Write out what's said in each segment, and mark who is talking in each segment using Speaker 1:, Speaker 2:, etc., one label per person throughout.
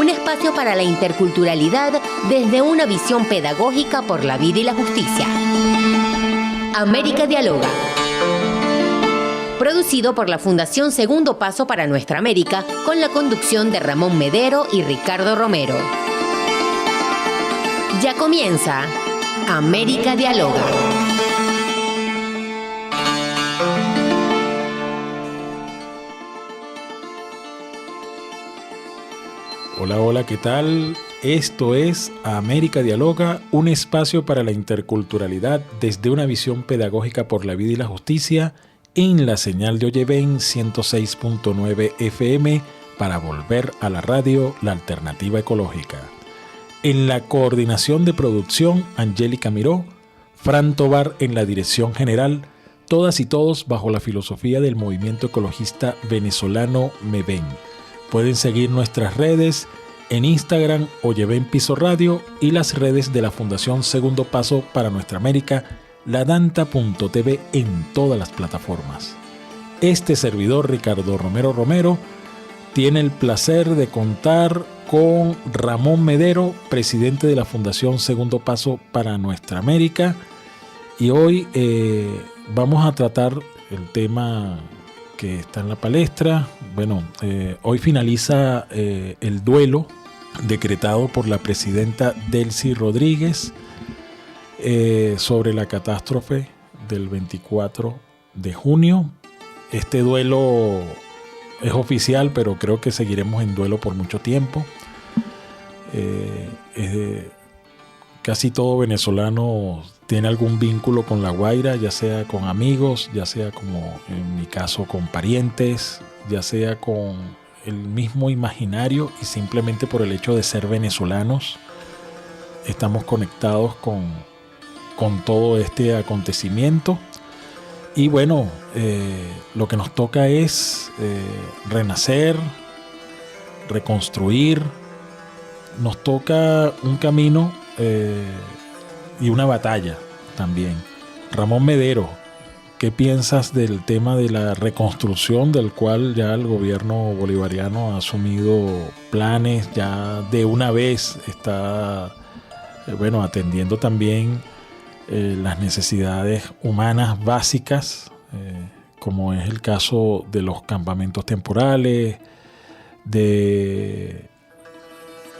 Speaker 1: un espacio para la interculturalidad desde una visión pedagógica por la vida y la justicia. América Dialoga. Producido por la Fundación Segundo Paso para Nuestra América, con la conducción de Ramón Medero y Ricardo Romero. Ya comienza América Dialoga.
Speaker 2: Hola, hola, ¿qué tal? Esto es América Dialoga, un espacio para la interculturalidad desde una visión pedagógica por la vida y la justicia en la señal de Oyeven 106.9 FM para volver a la radio, la alternativa ecológica. En la coordinación de producción, Angélica Miró, Fran Tobar en la dirección general, todas y todos bajo la filosofía del movimiento ecologista venezolano MEVEN. Pueden seguir nuestras redes en Instagram, Oyeven Piso Radio, y las redes de la Fundación Segundo Paso para Nuestra América, ladanta.tv en todas las plataformas. Este servidor, Ricardo Romero, tiene el placer de contar con Ramón Medero, presidente de la Fundación Segundo Paso para Nuestra América, y hoy vamos a tratar el tema que está en la palestra. Hoy finaliza el duelo decretado por la presidenta Delcy Rodríguez sobre la catástrofe del 24 de junio. Este duelo es oficial, pero creo que seguiremos en duelo por mucho tiempo. Casi todo venezolano tiene algún vínculo con La Guaira, ya sea con amigos, ya sea, como en mi caso, con parientes, ya sea con el mismo imaginario, y simplemente por el hecho de ser venezolanos estamos conectados con todo este acontecimiento. Y bueno, lo que nos toca es renacer, reconstruir. Nos toca un camino y una batalla también. Ramón Medero, ¿qué piensas del tema de la reconstrucción, del cual ya el gobierno bolivariano ha asumido planes, ya de una vez está atendiendo también las necesidades humanas básicas, como es el caso de los campamentos temporales, de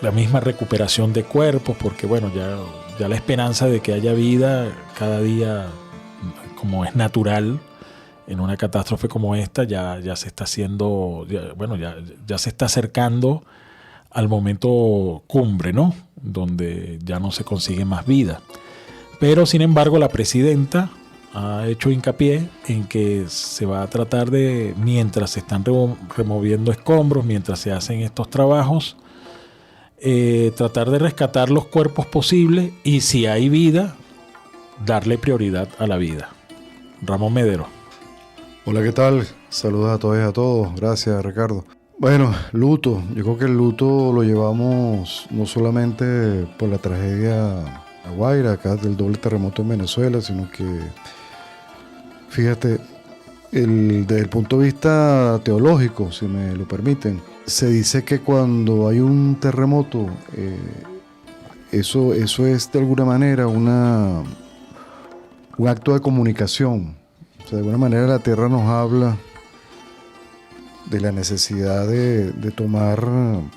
Speaker 2: la misma recuperación de cuerpos, porque ya la esperanza de que haya vida cada día, como es natural en una catástrofe como esta, ya se está haciendo, ya se está acercando al momento cumbre, ¿no? Donde ya no se consigue más vida. Pero sin embargo la presidenta ha hecho hincapié en que se va a tratar de, mientras se están removiendo escombros, mientras se hacen estos trabajos, tratar de rescatar los cuerpos posibles, y si hay vida, darle prioridad a la vida. Ramón Medero.
Speaker 3: Hola, ¿qué tal? Saludos a todos y a todos. Gracias, Ricardo. Bueno, luto. Yo creo que el luto lo llevamos no solamente por la tragedia La Guaira, acá del doble terremoto en Venezuela, sino que, fíjate, desde el punto de vista teológico, si me lo permiten, se dice que cuando hay un terremoto, eso es de alguna manera un acto de comunicación. O sea, de alguna manera la tierra nos habla de la necesidad de tomar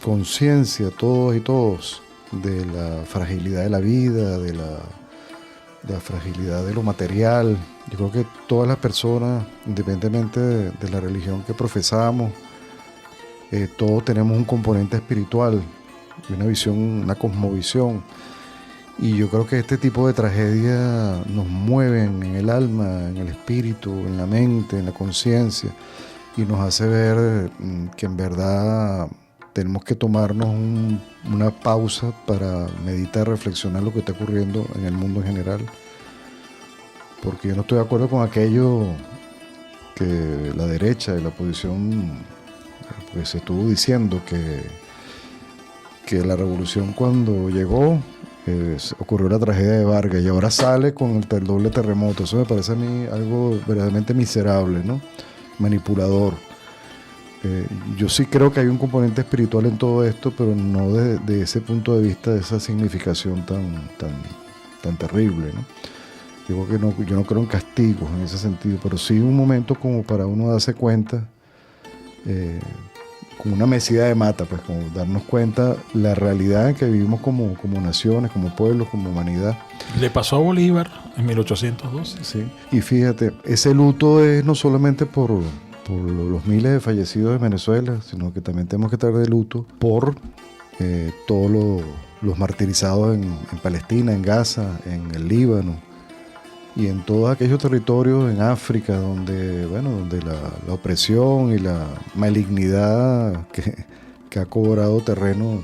Speaker 3: conciencia, todos y todos, de la fragilidad de la vida, de la fragilidad de lo material. Yo creo que todas las personas, independientemente de la religión que profesamos, todos tenemos un componente espiritual, una visión, una cosmovisión. Y yo creo que este tipo de tragedias nos mueven en el alma, en el espíritu, en la mente, en la conciencia, y nos hace ver que en verdad tenemos que tomarnos una pausa para meditar, reflexionar lo que está ocurriendo en el mundo en general. Porque yo no estoy de acuerdo con aquello que la derecha y la oposición pues estuvo diciendo que la revolución, cuando llegó, ocurrió la tragedia de Vargas, y ahora sale con el doble terremoto. Eso me parece a mí algo verdaderamente miserable, ¿no? Manipulador. Yo sí creo que hay un componente espiritual en todo esto, pero no de ese punto de vista, de esa significación tan terrible, ¿no? Digo que no, yo no creo en castigos en ese sentido, pero sí un momento como para uno darse cuenta, como una mesida de mata, pues como darnos cuenta la realidad en que vivimos como naciones, como pueblos, como humanidad.
Speaker 2: Le pasó a Bolívar en 1812.
Speaker 3: Sí. Y fíjate, ese luto es no solamente por los miles de fallecidos de Venezuela, sino que también tenemos que estar de luto por todos los martirizados en Palestina, en Gaza, en el Líbano y en todos aquellos territorios en África donde la opresión y la malignidad que ha cobrado terreno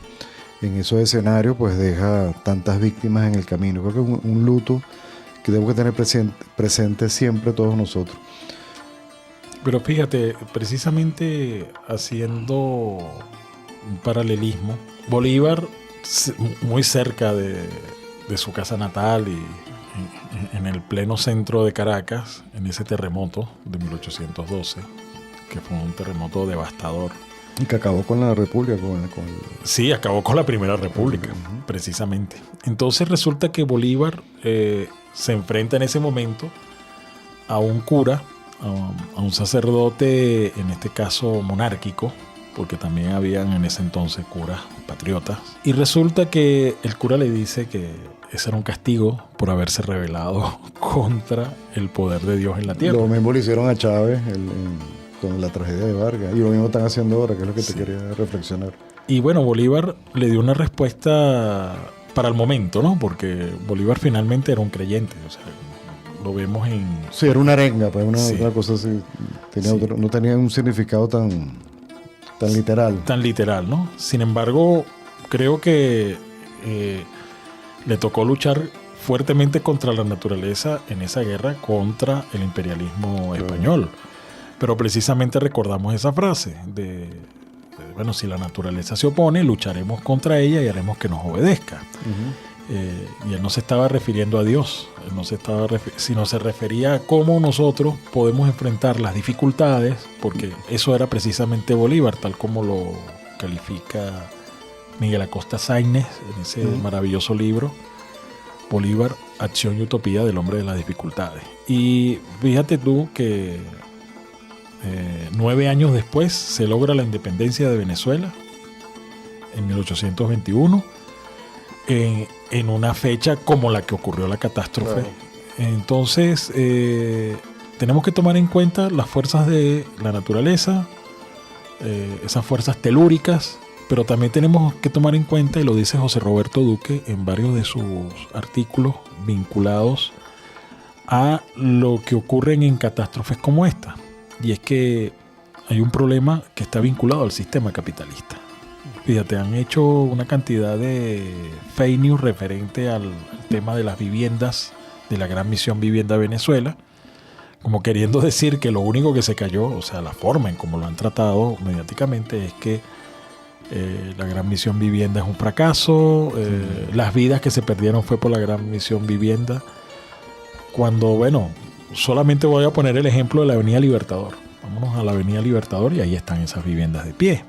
Speaker 3: en esos escenarios pues deja tantas víctimas en el camino. Creo que es un luto que debemos tener presente siempre todos nosotros.
Speaker 2: Pero fíjate, precisamente haciendo un paralelismo, Bolívar, muy cerca de su casa natal y en el pleno centro de Caracas, en ese terremoto de 1812, que fue un terremoto devastador.
Speaker 3: Y que acabó con la República.
Speaker 2: Sí, acabó con la Primera República, precisamente. Entonces resulta que Bolívar se enfrenta en ese momento a un cura, a un sacerdote, en este caso monárquico, porque también habían en ese entonces curas patriotas. Y resulta que el cura le dice que ese era un castigo por haberse rebelado contra el poder de Dios en la tierra.
Speaker 3: Lo mismo le hicieron a Chávez con la tragedia de Vargas. Y lo mismo están haciendo ahora, que es lo que te quería reflexionar.
Speaker 2: Y bueno, Bolívar le dio una respuesta para el momento, ¿no? Porque Bolívar finalmente era un creyente, o sea, lo vemos en...
Speaker 3: Sí, era una arenga, pues
Speaker 2: Sí.
Speaker 3: una cosa así.
Speaker 2: Sí.
Speaker 3: No tenía un significado tan literal.
Speaker 2: Tan literal, ¿no? Sin embargo, creo que le tocó luchar fuertemente contra la naturaleza en esa guerra contra el imperialismo español. Pero precisamente recordamos esa frase de bueno, si la naturaleza se opone, lucharemos contra ella y haremos que nos obedezca. Y él no se estaba refiriendo a Dios, él no se estaba sino se refería a cómo nosotros podemos enfrentar las dificultades, porque eso era precisamente Bolívar, tal como lo califica Miguel Acosta Sáenz en ese maravilloso libro, Bolívar, Acción y Utopía del Hombre de las Dificultades. Y fíjate tú que 9 años después se logra la independencia de Venezuela, en 1821, en una fecha como la que ocurrió la catástrofe. Claro. Entonces, tenemos que tomar en cuenta las fuerzas de la naturaleza, esas fuerzas telúricas, pero también tenemos que tomar en cuenta, y lo dice José Roberto Duque en varios de sus artículos vinculados a lo que ocurren en catástrofes como esta. Y es que hay un problema que está vinculado al sistema capitalista. Fíjate, han hecho una cantidad de fake news referente al tema de las viviendas, de la Gran Misión Vivienda Venezuela, como queriendo decir que lo único que se cayó, o sea, la forma en cómo lo han tratado mediáticamente, es que la Gran Misión Vivienda es un fracaso, las vidas que se perdieron fue por la Gran Misión Vivienda, cuando, bueno, solamente voy a poner el ejemplo de la Avenida Libertador. Vámonos a la Avenida Libertador y ahí están esas viviendas de pie.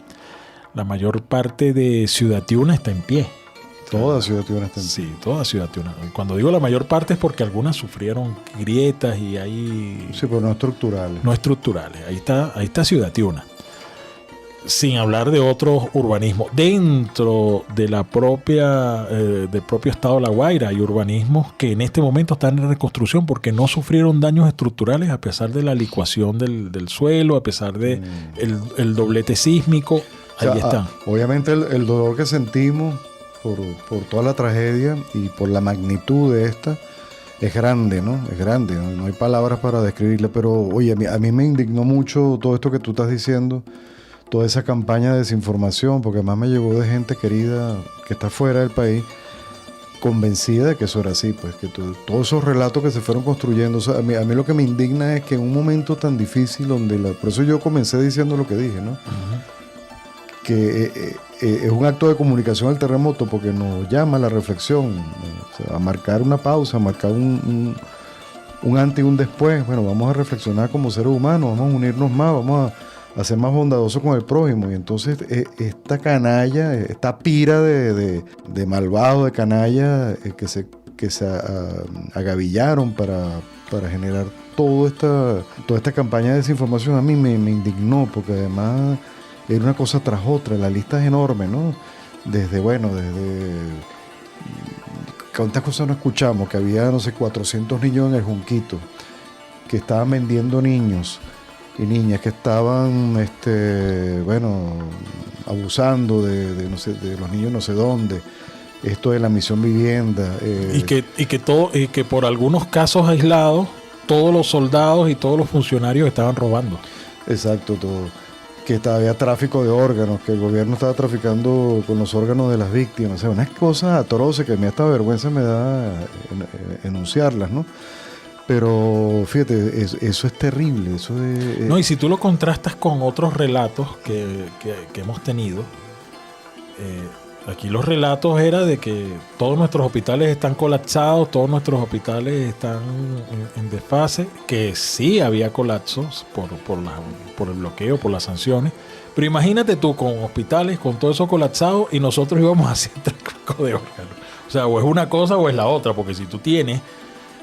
Speaker 2: La mayor parte de Ciudad Tiuna está en pie.
Speaker 3: Toda Ciudad Tiuna está en pie.
Speaker 2: Sí, toda Ciudad Tiuna. Cuando digo la mayor parte es porque algunas sufrieron grietas y hay...
Speaker 3: Sí, pero no estructurales.
Speaker 2: No estructurales. Ahí está Ciudad Tiuna. Sin hablar de otros urbanismos. Dentro de la del propio estado de La Guaira hay urbanismos que en este momento están en reconstrucción porque no sufrieron daños estructurales a pesar de la licuación del suelo, a pesar de el doblete sísmico. Ahí están.
Speaker 3: Obviamente el dolor que sentimos por toda la tragedia y por la magnitud de esta es grande, ¿no? Es grande, no hay palabras para describirla, pero oye, a mí me indignó mucho todo esto que tú estás diciendo, toda esa campaña de desinformación, porque además me llegó de gente querida que está fuera del país, convencida de que eso era así, pues que todos esos relatos que se fueron construyendo, o sea, a mí lo que me indigna es que en un momento tan difícil, por eso yo comencé diciendo lo que dije, ¿no? Que es un acto de comunicación al terremoto porque nos llama a la reflexión, o sea, a marcar una pausa, a marcar un antes y un después. Bueno, vamos a reflexionar como seres humanos, vamos a unirnos más, vamos a ser más bondadoso con el prójimo. Y entonces esta canalla, esta pira de malvados, de canalla, que se agavillaron para generar toda esta campaña de desinformación, a mí me indignó, porque además era una cosa tras otra. La lista es enorme, ¿no? Desde ¿cuántas cosas no escuchamos? Que había, no sé, 400 niños en el Junquito, que estaban vendiendo niños y niñas, que estaban, abusando de los niños no sé dónde. Esto de la misión vivienda.
Speaker 2: Y que por algunos casos aislados, todos los soldados y todos los funcionarios estaban robando.
Speaker 3: Exacto, todo. Que había tráfico de órganos, que el gobierno estaba traficando con los órganos de las víctimas. O sea, unas cosas atroces que a mí hasta vergüenza me da enunciarlas, ¿no? Pero fíjate, eso es terrible.
Speaker 2: No, y si tú lo contrastas con otros relatos que hemos tenido, aquí los relatos era de que todos nuestros hospitales están colapsados, todos nuestros hospitales están en desfase, que sí había colapsos por el bloqueo, por las sanciones. Pero imagínate tú con hospitales, con todo eso colapsado, y nosotros íbamos a hacer tráfico de órganos. O sea, o es una cosa o es la otra, porque si tú tienes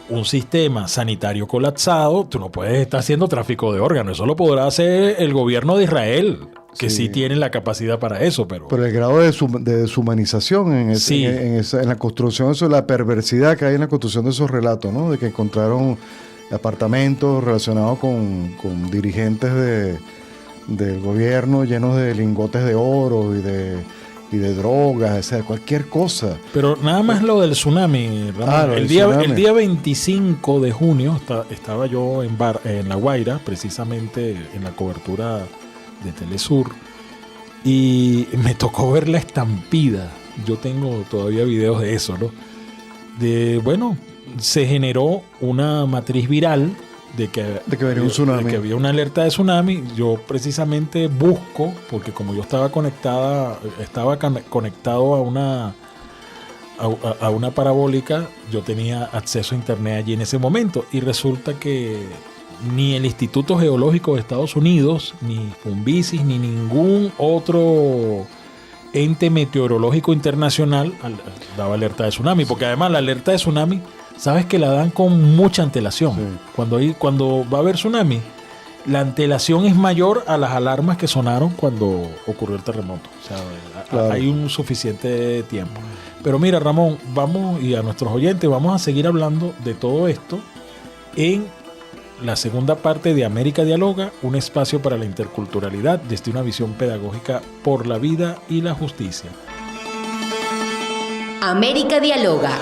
Speaker 2: un sistema sanitario colapsado, tú no puedes estar haciendo tráfico de órganos. Eso lo podrá hacer el gobierno de Israel, que sí tiene la capacidad para eso. Pero
Speaker 3: el grado de deshumanización en la construcción, eso, la perversidad que hay en la construcción de esos relatos, ¿no? De que encontraron apartamentos relacionados con dirigentes del gobierno llenos de lingotes de oro y de drogas, o sea, cualquier cosa.
Speaker 2: Pero nada más lo del tsunami, Ramón. El día 25 de junio estaba yo en La Guaira, precisamente en la cobertura de Telesur, y me tocó ver la estampida. Yo tengo todavía videos de eso, ¿no? Se generó una matriz viral de que
Speaker 3: venía un tsunami,
Speaker 2: de que había una alerta de tsunami. Yo precisamente busco, porque como yo estaba conectado a una parabólica, yo tenía acceso a internet allí en ese momento, y resulta que ni el Instituto Geológico de Estados Unidos, ni Funvisis, ni ningún otro ente meteorológico internacional daba alerta de tsunami, porque además la alerta de tsunami, sabes que la dan con mucha antelación. Sí. Cuando va a haber tsunami, la antelación es mayor a las alarmas que sonaron cuando ocurrió el terremoto. O sea, claro, hay un suficiente tiempo. Pero mira, Ramón, y a nuestros oyentes, vamos a seguir hablando de todo esto en la segunda parte de América Dialoga, un espacio para la interculturalidad desde una visión pedagógica por la vida y la justicia.
Speaker 1: América Dialoga.